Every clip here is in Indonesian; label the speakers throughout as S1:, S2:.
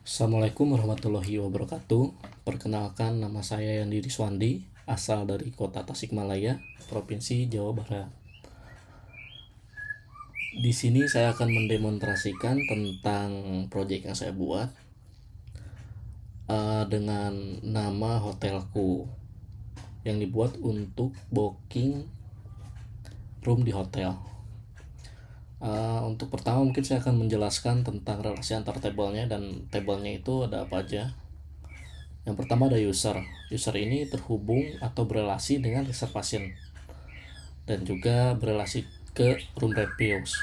S1: Assalamualaikum warahmatullahi wabarakatuh. Perkenalkan, nama saya Yandi Riswandi, asal dari kota Tasikmalaya, Provinsi Jawa Barat. Di sini saya akan mendemonstrasikan tentang proyek yang saya buat dengan nama hotelku, yang dibuat untuk booking room di hotel. Untuk pertama mungkin saya akan menjelaskan tentang relasi antar tabelnya, dan tabelnya itu ada apa aja. Yang pertama ada user. User ini terhubung atau berelasi dengan reservation dan juga berelasi ke room reviews.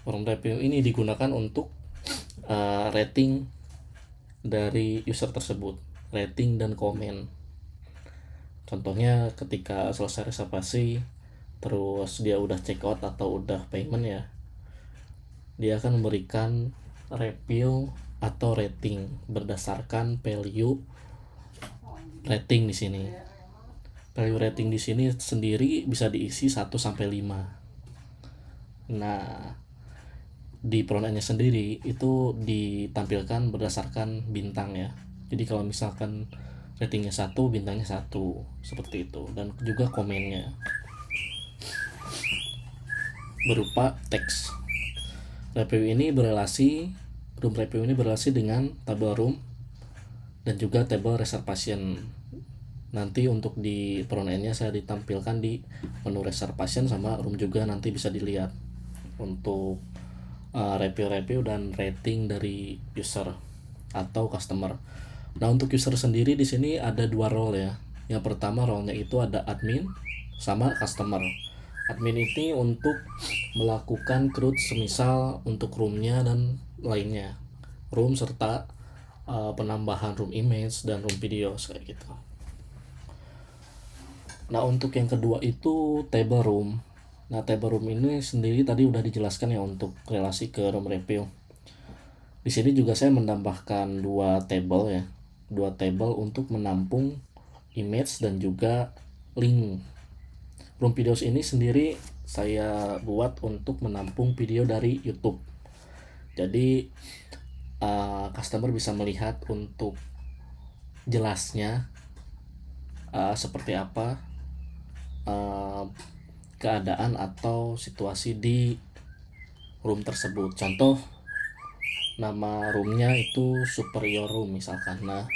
S1: Room review ini digunakan untuk rating dari user tersebut, rating dan komen. Contohnya ketika selesai reservasi, terus dia udah check out atau udah payment ya, dia akan memberikan review atau rating berdasarkan value rating di sini. Value rating di sini sendiri bisa diisi 1 sampai 5. Nah, di frontend-nya sendiri itu ditampilkan berdasarkan bintang ya. Jadi kalau misalkan ratingnya 1, bintangnya 1, seperti itu. Dan juga komennya berupa teks. Room review ini berelasi dengan tabel room dan juga tabel reservation. Nanti untuk di frontend-nya saya ditampilkan di menu reservation sama room juga, nanti bisa dilihat untuk review dan rating dari user atau customer. Nah, untuk user sendiri di sini ada 2 role ya. Yang pertama role-nya itu ada admin sama customer. Admin ini untuk melakukan create semisal untuk roomnya dan lainnya, room serta penambahan room image dan room video kayak gitu. Nah, untuk yang kedua itu table room. Nah, table room ini sendiri tadi udah dijelaskan ya untuk relasi ke room review. Di sini juga saya menambahkan 2 table ya. 2 table untuk menampung image dan juga link. Room videos ini sendiri saya buat untuk menampung video dari YouTube. Jadi customer bisa melihat untuk jelasnya seperti apa keadaan atau situasi di room tersebut. Contoh, nama roomnya itu superior room misalkan. Nah,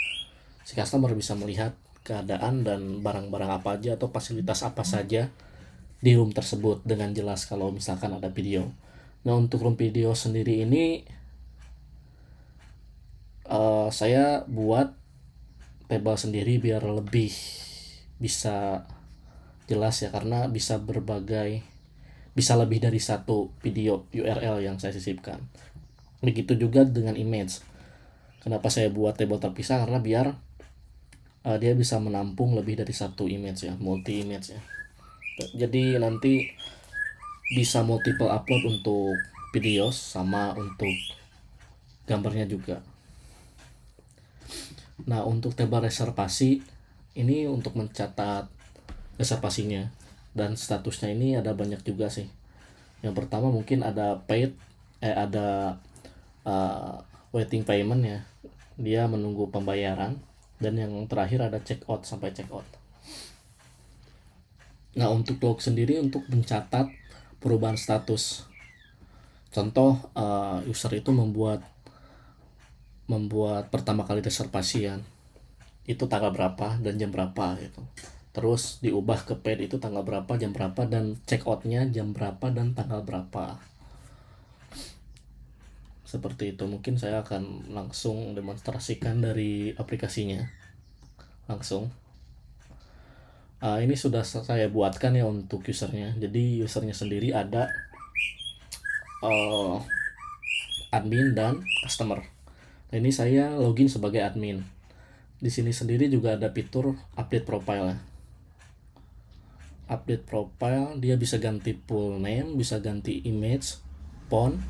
S1: si customer bisa melihat keadaan dan barang-barang apa aja atau fasilitas apa saja di room tersebut dengan jelas kalau misalkan ada video. Nah, untuk room video sendiri ini saya buat table sendiri biar lebih bisa jelas ya, karena bisa lebih dari satu video URL yang saya sisipkan. Begitu juga dengan image. Kenapa saya buat table terpisah? Karena biar dia bisa menampung lebih dari satu image ya, multi image ya. Jadi nanti bisa multiple upload untuk video sama untuk gambarnya juga. Nah, untuk table reservasi ini untuk mencatat reservasinya dan statusnya ini ada banyak juga sih. Yang pertama mungkin ada waiting payment ya, dia menunggu pembayaran, dan yang terakhir ada check out sampai check out. Nah, untuk log sendiri untuk mencatat perubahan status. Contoh, user itu membuat pertama kali reservasi ya, itu tanggal berapa dan jam berapa gitu. Terus diubah ke paid itu tanggal berapa, jam berapa, dan check outnya jam berapa dan tanggal berapa. Seperti itu. Mungkin saya akan langsung demonstrasikan dari aplikasinya langsung. Ini sudah saya buatkan ya untuk usernya. Jadi usernya sendiri ada admin dan customer. Nah, ini saya login sebagai admin. Di sini sendiri juga ada fitur update profile ya. Update profile, dia bisa ganti full name, bisa ganti image, font,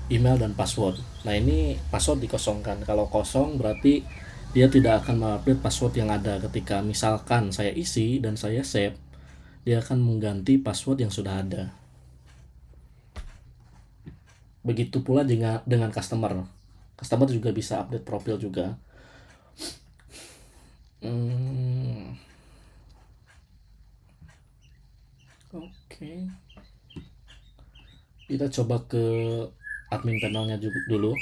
S1: email, dan password. Nah, ini password dikosongkan. Kalau kosong berarti dia tidak akan mengupdate password yang ada. Ketika misalkan saya isi dan saya save, dia akan mengganti password yang sudah ada. Begitu pula dengan customer. Customer juga bisa update profil juga. Oke. Kita coba ke admin panelnya dulu.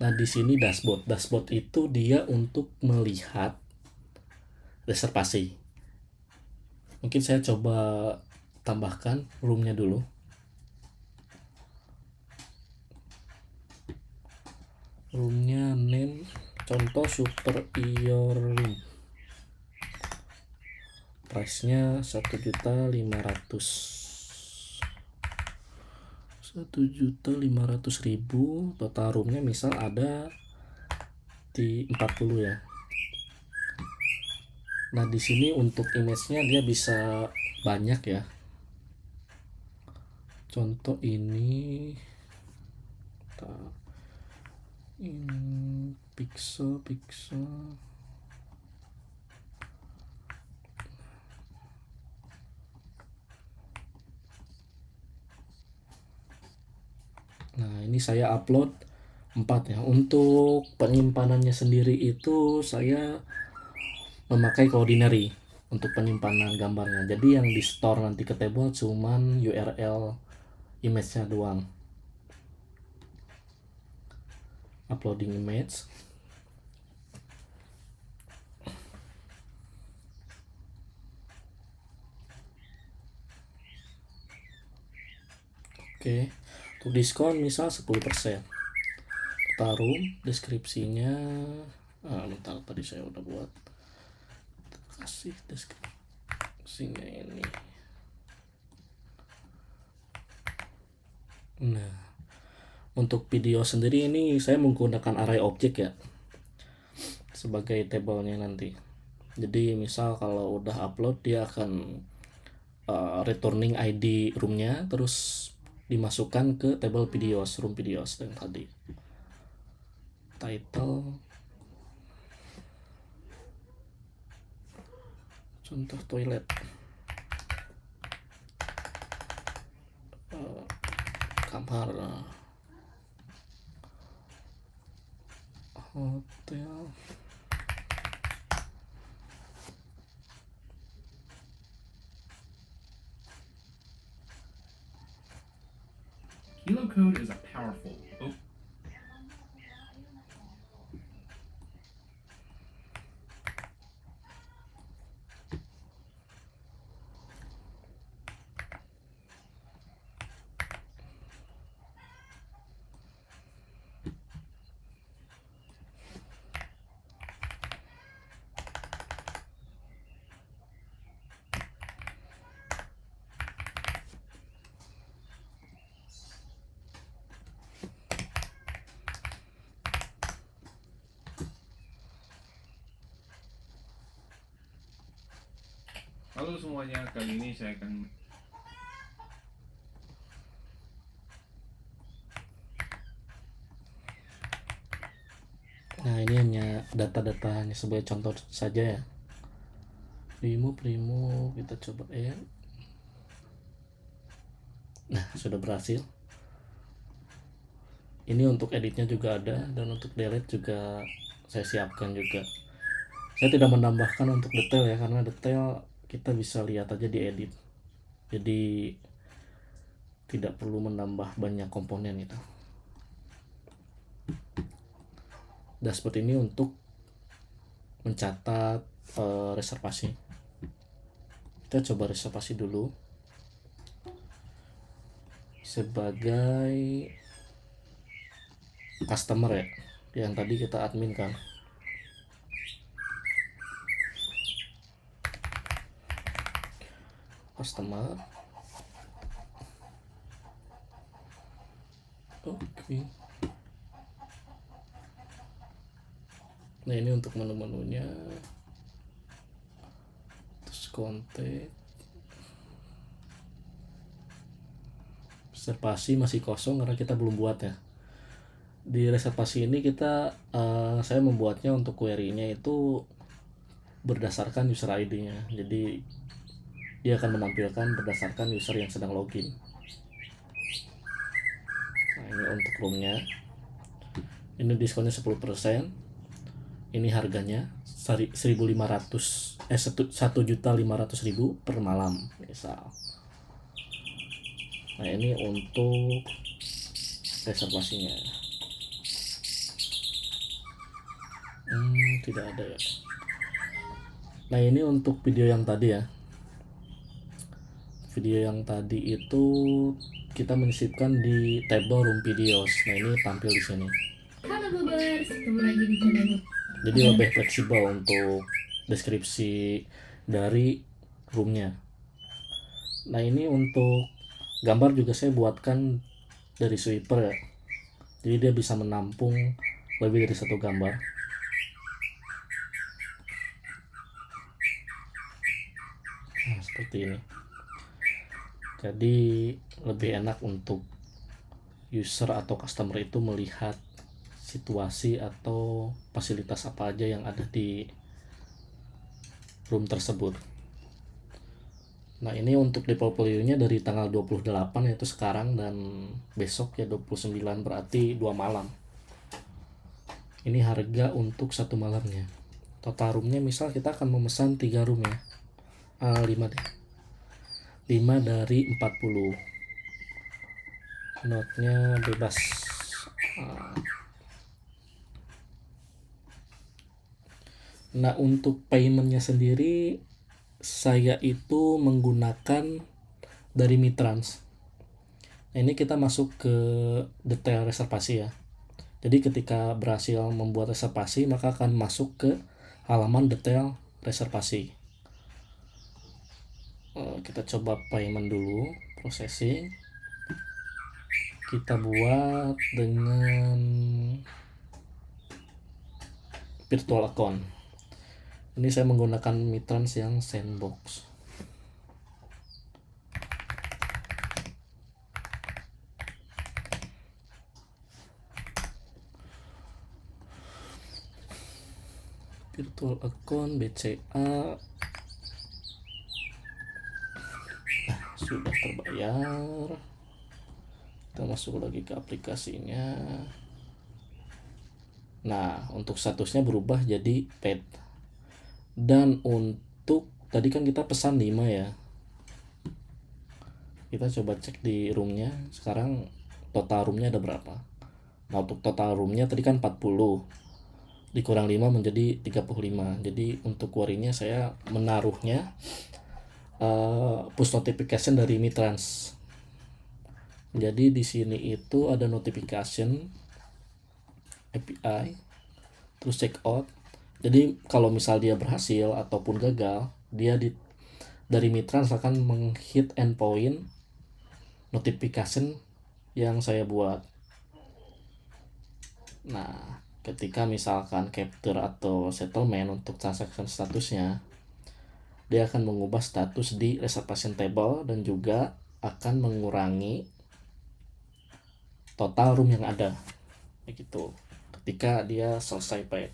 S1: Nah, di sini dashboard. Dashboard itu dia untuk melihat reservasi. Mungkin saya coba tambahkan roomnya dulu. Roomnya name contoh Superior Room. Price-nya 1.500.000. Total roomnya misal ada di 40 ya. Nah, di sini untuk image-nya dia bisa banyak ya. Contoh ini pixel. Nah, ini saya upload 4 ya. Untuk penyimpanannya sendiri itu saya memakai Cloudinary untuk penyimpanan gambarnya. Jadi yang di store nanti ke table cuman URL image-nya doang. Uploading image. Oke. Untuk diskon misal 10%. Taruh deskripsinya. Bentar, tadi saya udah buat. Kasih deskripsinya ini. Nah, untuk video sendiri ini saya menggunakan array object ya sebagai tabelnya nanti. Jadi misal kalau udah upload dia akan returning ID roomnya, terus dimasukkan ke table videos, room videos yang tadi. Title contoh toilet, kamar, hotel.
S2: Kilo code is a powerful. Halo semuanya, kali ini saya akan
S1: Nah, ini hanya data-data hanya sebagai contoh saja ya. Remove kita coba ya. Nah, sudah berhasil. Ini untuk editnya juga ada, dan untuk delete juga saya siapkan juga. Saya tidak menambahkan untuk detail ya, karena detail kita bisa lihat aja di edit. Jadi tidak perlu menambah banyak komponen gitu. Dashboard ini untuk mencatat reservasi. Kita coba reservasi dulu sebagai customer ya, yang tadi kita admin kan. Customer. Oke. Nah, ini untuk menu-menunya. Terus kontak. Reservasi masih kosong karena kita belum buat ya. Di reservasi ini saya membuatnya untuk query-nya itu berdasarkan user ID-nya. Jadi dia akan menampilkan berdasarkan user yang sedang login. Ini untuk roomnya, ini diskonnya 10%. Ini harganya 1.500.000 per malam misal. Nah ini untuk reservasinya. Tidak ada ya. Nah ini untuk video yang tadi ya. Video yang tadi itu kita menyisipkan di table room videos. Nah ini tampil di sini.
S3: Halo Bubers, ketemu lagi di channel
S1: Jadi lebih fleksibel untuk deskripsi dari roomnya. Nah ini untuk gambar juga saya buatkan dari sweeper ya. Jadi dia bisa menampung lebih dari satu gambar. Nah seperti ini. Jadi lebih enak untuk user atau customer itu melihat situasi atau fasilitas apa aja yang ada di room tersebut. Nah ini untuk di portfolio-nya dari tanggal 28 yaitu sekarang, dan besok ya 29, berarti 2 malam. Ini harga untuk 1 malamnya. Total roomnya misal kita akan memesan 3 room ya, 5 deh, 5 dari 40. Note-nya bebas. Nah untuk paymentnya sendiri saya itu menggunakan dari Mitrans. Nah, ini kita masuk ke detail reservasi ya. Jadi ketika berhasil membuat reservasi maka akan masuk ke halaman detail reservasi. Kita coba payment dulu, processing. Kita buat dengan virtual account. Ini saya menggunakan Mitrans yang sandbox. Virtual account BCA. Nah, sudah terbayar. Kita masuk lagi ke aplikasinya. Nah, untuk statusnya berubah jadi paid. Dan untuk tadi kan kita pesan 5 ya. Kita coba cek di roomnya. Sekarang total roomnya ada berapa? Nah untuk total roomnya tadi kan 40, dikurang 5 menjadi 35. Jadi untuk query-nya saya menaruhnya push notification dari Mitrans. Jadi di sini itu ada notification API, terus check out. Jadi kalau misal dia berhasil ataupun gagal, dia dari Mitrans akan menghit endpoint notification yang saya buat. Nah, ketika misalkan capture atau settlement untuk transaction statusnya, dia akan mengubah status di reservation table dan juga akan mengurangi total room yang ada. Begitu. Ketika dia selesai paid.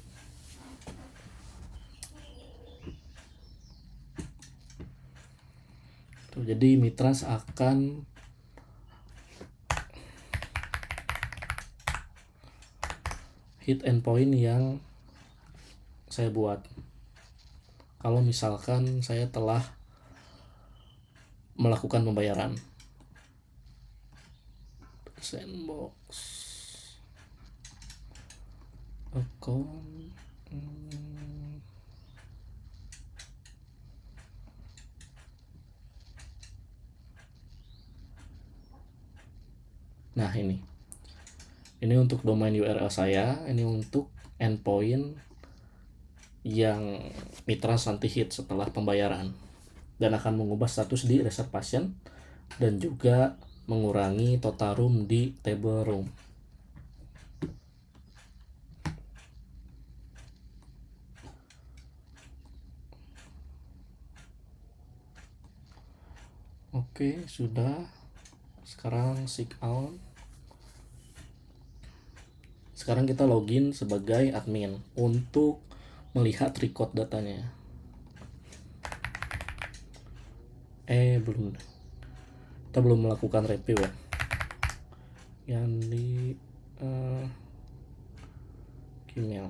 S1: Jadi Mitrans akan hit endpoint yang saya buat. Kalau misalkan saya telah melakukan pembayaran. Sandbox account. Nah ini untuk domain URL saya, ini untuk endpoint yang Mitrans nanti hit setelah pembayaran, dan akan mengubah status di reservation dan juga mengurangi total room di table room. Oke, sudah. Sekarang sign out. Sekarang kita login sebagai admin untuk melihat record datanya. Belum. Kita belum melakukan review ya. yang di Gmail.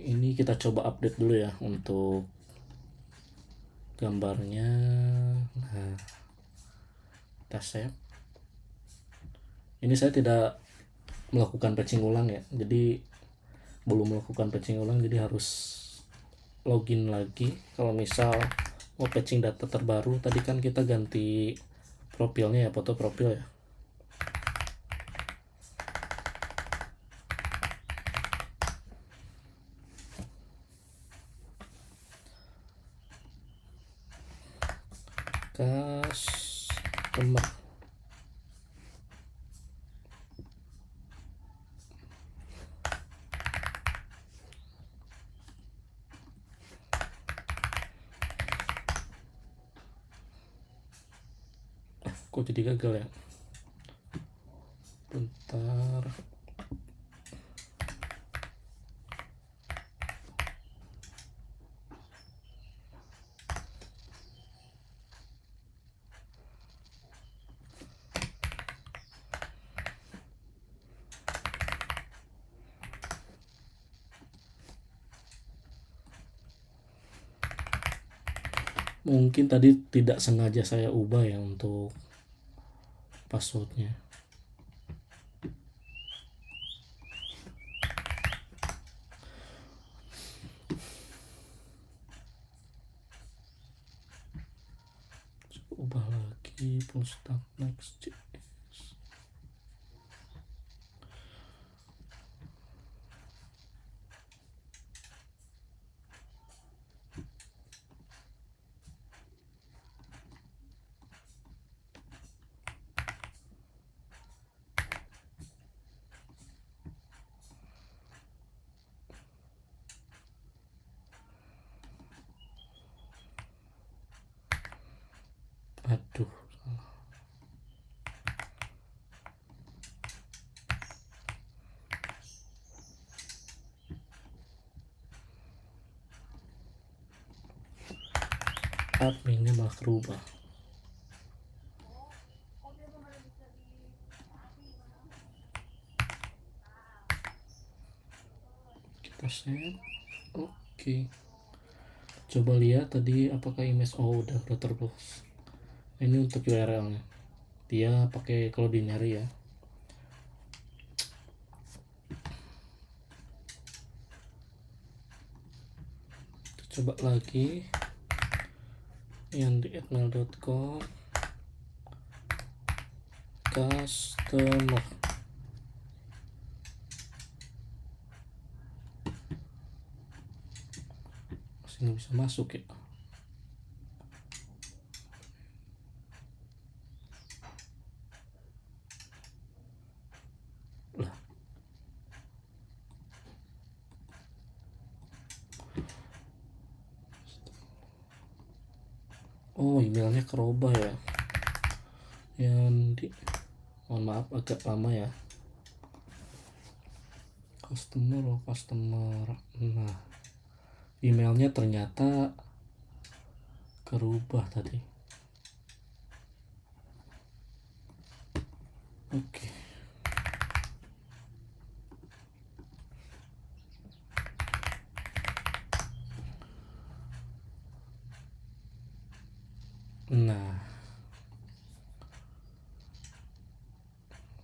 S1: Ini kita coba update dulu ya untuk gambarnya. Nah, kita save. Ini saya tidak melakukan patching ulang ya, jadi belum melakukan patching ulang, jadi harus login lagi. Kalau misal mau patching data terbaru, tadi kan kita ganti profilnya ya, foto profil ya. Customer. Kok jadi gagal ya? Bentar. Mungkin tadi tidak sengaja saya ubah ya untuk passwordnya. Ubah lagi full stack Next.js. Aduh, salah. Adminnya malah kerubah. Kita save. Oke. Coba lihat tadi apakah image. Oh, udah terhapus. Ini untuk URL-nya. Dia pakai Cloudinary ya. Coba lagi yang di @mail.com customer. Masih nggak bisa masuk ya. Lah. Oh, emailnya kerubah ya. Yang di, mohon maaf agak lama ya. Customer. Nah, emailnya ternyata kerubah tadi. Oke.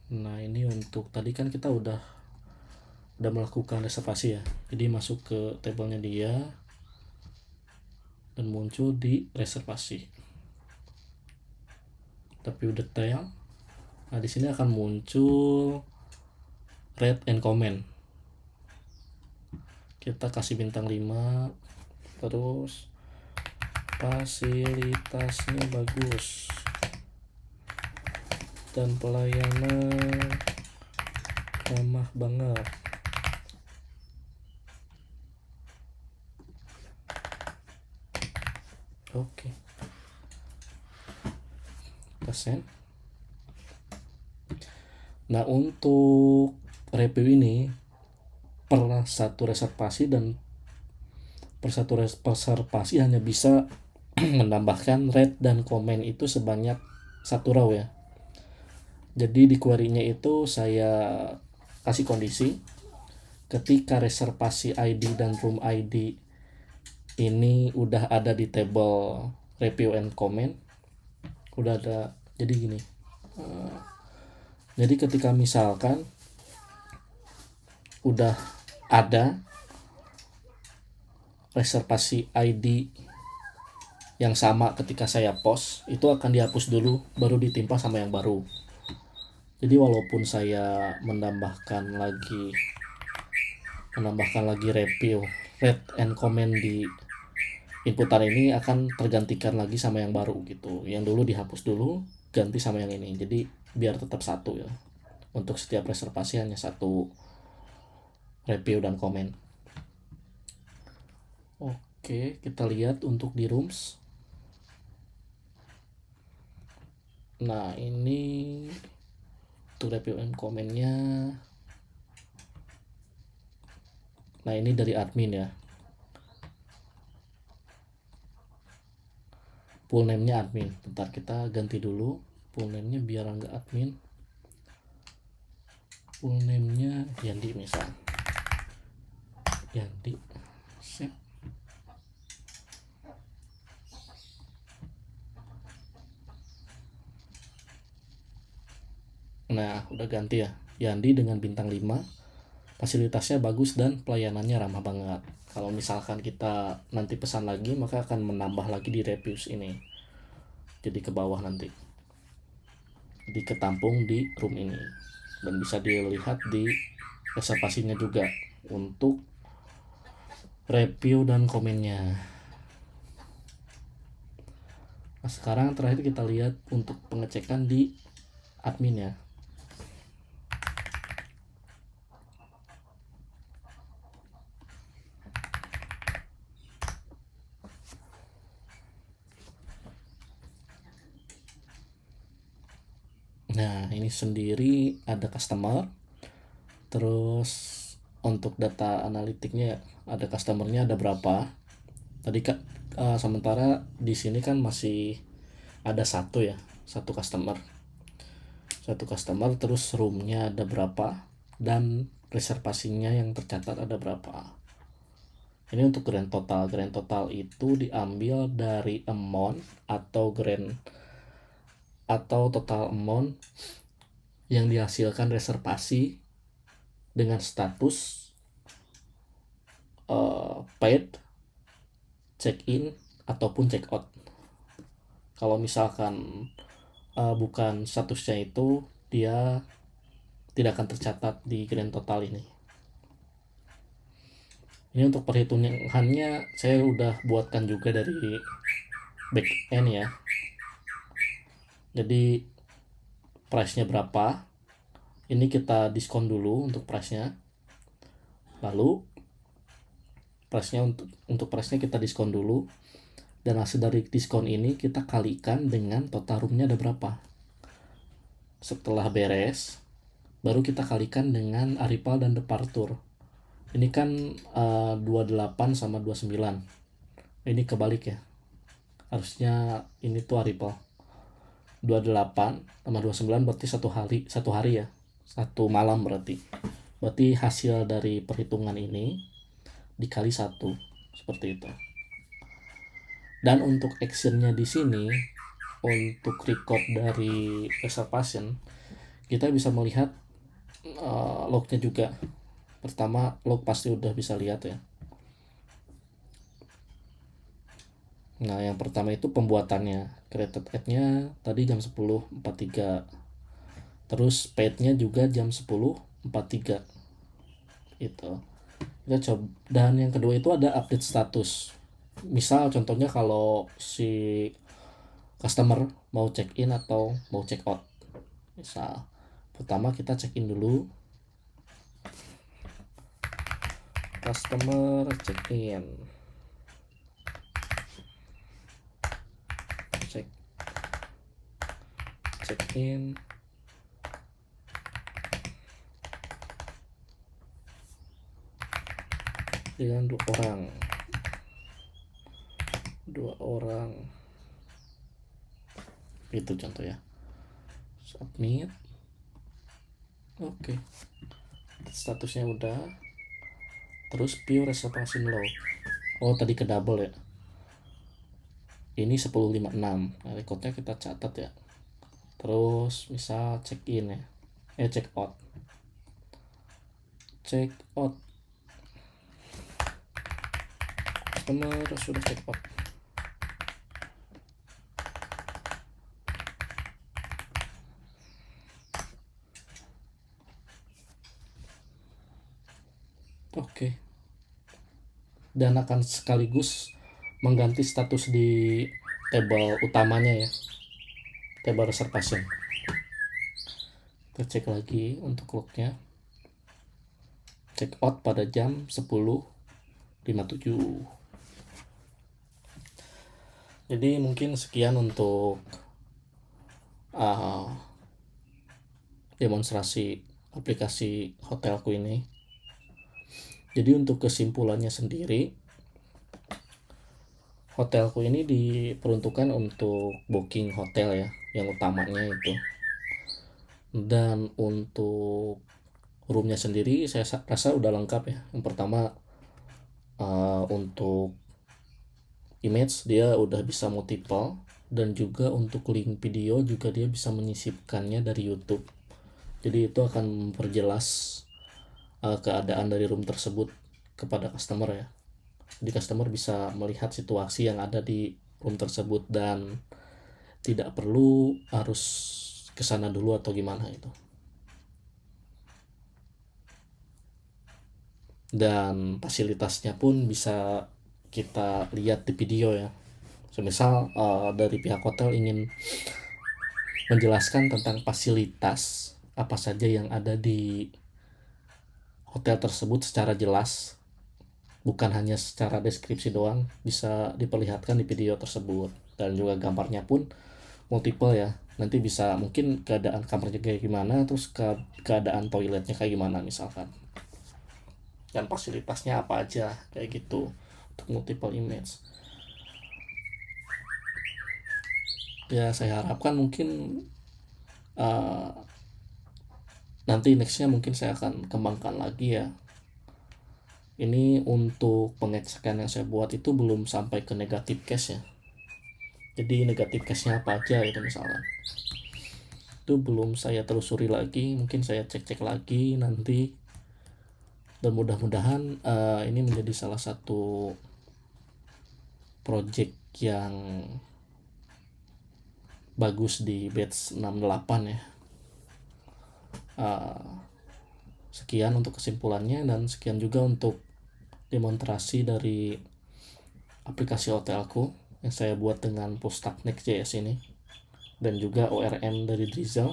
S1: Nah ini untuk tadi kan kita udah melakukan reservasi ya, jadi masuk ke tabelnya dia dan muncul di reservasi. Tapi udah detail. Nah di sini akan muncul rate and comment. Kita kasih bintang 5, terus fasilitasnya bagus dan pelayanan ramah banget. Oke. Kita send. Nah untuk review ini per satu reservasi dan reservasi hanya bisa menambahkan rate dan komen itu sebanyak 1 row ya. Jadi di query-nya itu saya kasih kondisi ketika reservasi ID dan room ID ini udah ada di table review and comment, udah ada. Jadi gini, jadi ketika misalkan udah ada reservasi ID yang sama ketika saya post, itu akan dihapus dulu baru ditimpa sama yang baru. Jadi walaupun saya menambahkan lagi review, rate and comment di inputan ini akan tergantikan lagi sama yang baru gitu. Yang dulu dihapus dulu, ganti sama yang ini. Jadi biar tetap satu ya. Untuk setiap reservasi hanya 1 review dan komen. Oke, kita lihat untuk di rooms. Nah, ini untuk review and komennya. Nah, ini dari admin ya. Full name-nya admin. Bentar, kita ganti dulu full name-nya biar enggak admin. Full name-nya Yandi misal. Yandi. Sip. Nah, udah ganti ya. Yandi dengan bintang 5. Fasilitasnya bagus dan pelayanannya ramah banget. Kalau misalkan kita nanti pesan lagi, maka akan menambah lagi di reviews ini. Jadi ke bawah nanti. Jadi ketampung di room ini. Dan bisa dilihat di reservasinya juga untuk review dan komennya. Nah, sekarang terakhir kita lihat untuk pengecekan di admin ya. Nah, ini sendiri ada customer. Terus untuk data analitiknya ada customernya ada berapa. Tadi sementara di sini kan masih ada satu ya, satu customer. Terus roomnya ada berapa dan reservasinya yang tercatat ada berapa. Ini untuk grand total. Grand total itu diambil dari amount atau total amount yang dihasilkan reservasi dengan status paid, check-in ataupun check-out. Kalau misalkan bukan statusnya itu, dia tidak akan tercatat di grand total ini. Ini untuk perhitungannya saya udah buatkan juga dari back end ya. Jadi price-nya berapa, ini kita diskon dulu untuk price-nya. Lalu price-nya untuk price-nya kita diskon dulu, dan hasil dari diskon ini kita kalikan dengan total room-nya ada berapa. Setelah beres, baru kita kalikan dengan arrival dan departure. Ini kan 28 sama 29. Ini kebalik ya. Harusnya ini tuh arrival. 28 sama 29 berarti satu hari ya. 1 malam berarti. Berarti hasil dari perhitungan ini dikali 1 seperti itu. Dan untuk actionnya di sini, untuk record dari reservation, kita bisa melihat lognya juga. Pertama, log pasti udah bisa lihat ya. Nah, yang pertama itu pembuatannya. Created ad-nya tadi jam 10.43. Terus paid-nya juga jam 10.43. Itu. Kita coba. Dan yang kedua itu ada update status. Misal contohnya kalau si customer mau check in atau mau check out. Misal pertama kita check in dulu. Customer check in. Check in. Dengan 2 orang. 2 orang. Itu contoh ya. Submit. Oke. Statusnya udah. Terus view reservation log. Oh, tadi ke double ya. Ini 10.56. Nah, recordnya kita catat ya. Terus misal check in ya. Check out. Check out. Customer sudah check out. Oke. Dan akan sekaligus mengganti status di table utamanya ya. Table reservation. Kita cek lagi untuk lognya. Check out pada jam 10.57. Jadi mungkin sekian untuk demonstrasi aplikasi hotelku ini. Jadi untuk kesimpulannya sendiri, hotelku ini diperuntukkan untuk booking hotel ya, yang utamanya itu. Dan untuk roomnya sendiri saya rasa udah lengkap ya. Yang pertama untuk image dia udah bisa multiple, dan juga untuk link video juga dia bisa menyisipkannya dari YouTube. Jadi itu akan memperjelas keadaan dari room tersebut kepada customer ya. Jadi customer bisa melihat situasi yang ada di room tersebut dan tidak perlu harus kesana dulu atau gimana itu. Dan fasilitasnya pun bisa kita lihat di video ya. Semisal dari pihak hotel ingin menjelaskan tentang fasilitas apa saja yang ada di hotel tersebut secara jelas, bukan hanya secara deskripsi doang, bisa diperlihatkan di video tersebut. Dan juga gambarnya pun multiple ya, nanti bisa mungkin keadaan kamarnya kayak gimana, terus keadaan toiletnya kayak gimana misalkan, dan fasilitasnya apa aja kayak gitu untuk multiple image. Ya saya harapkan mungkin nanti nextnya mungkin saya akan kembangkan lagi ya. Ini untuk pengecekan yang saya buat itu belum sampai ke negatif case ya. Jadi negatif case-nya apa aja itu misalkan, itu belum saya telusuri lagi, mungkin saya cek-cek lagi nanti. Dan mudah-mudahan ini menjadi salah satu project yang bagus di batch 68 ya. Sekian untuk kesimpulannya, dan sekian juga untuk demonstrasi dari aplikasi hotelku yang saya buat dengan Poststack Next.js ini, dan juga ORM dari Drizzle.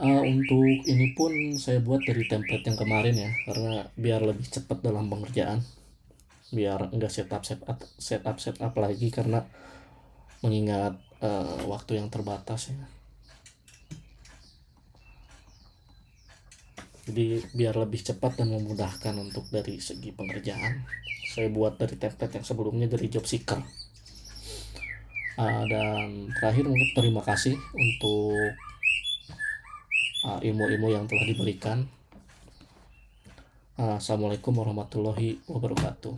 S1: Untuk ini pun saya buat dari template yang kemarin ya, karena biar lebih cepat dalam pengerjaan, biar enggak setup lagi, karena mengingat waktu yang terbatas ya. Jadi biar lebih cepat dan memudahkan untuk dari segi pengerjaan, saya buat dari template yang sebelumnya dari job seeker. Dan terakhir mungkin terima kasih untuk ilmu-ilmu yang telah diberikan. Assalamualaikum warahmatullahi wabarakatuh.